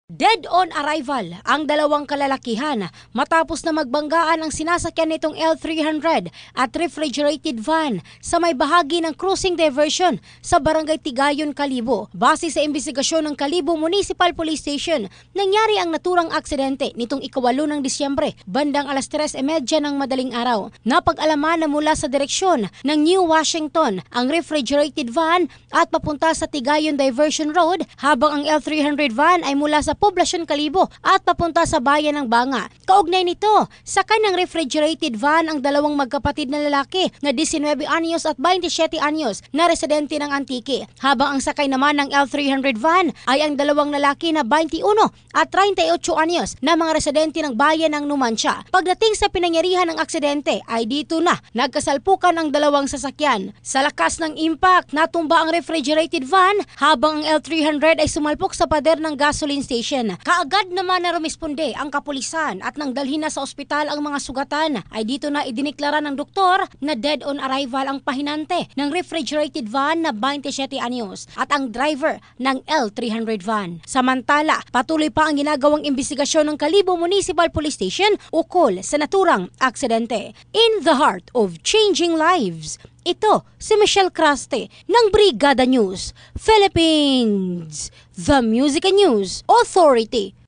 Dead on arrival ang dalawang kalalakihan matapos na magbanggaan ang sinasakyan nitong L300 at refrigerated van sa may bahagi ng cruising diversion sa Barangay Tigayon, Kalibo. Base sa imbestigasyon ng Kalibo Municipal Police Station, nangyari ang naturang aksidente nitong ika-8 ng Disyembre, bandang alas 3:30 ng madaling araw. Napag-alaman na mula sa direksyon ng New Washington ang refrigerated van at papunta sa Tigayon Diversion Road, habang ang L300 van ay mula sa Poblasyon Kalibo at papunta sa bayan ng Banga. Kaugnay nito, sakay ng refrigerated van ang dalawang magkapatid na lalaki na 19 anyos at 27 anyos na residente ng Antique, habang ang sakay naman ng L300 van ay ang dalawang lalaki na 21 at 38 anyos na mga residente ng bayan ng Numancia. Pagdating sa pinangyarihan ng aksidente ay dito na nagkasalpukan ang dalawang sasakyan. Sa lakas ng impact, natumba ang refrigerated van habang ang L300 ay sumalpok sa pader ng gasoline station. Kaagad naman na rumisponde ang kapulisan at nang dalhin na sa ospital ang mga sugatan, ay dito na idiniklara ng doktor na dead on arrival ang pahinante ng refrigerated van na 27 anyos at ang driver ng L300 van. Samantala, patuloy pa ang ginagawang imbestigasyon ng Kalibo Municipal Police Station ukol sa naturang aksidente. In the heart of changing lives, ito si Michelle Craste ng Brigada News Philippines, the Music and News Authority.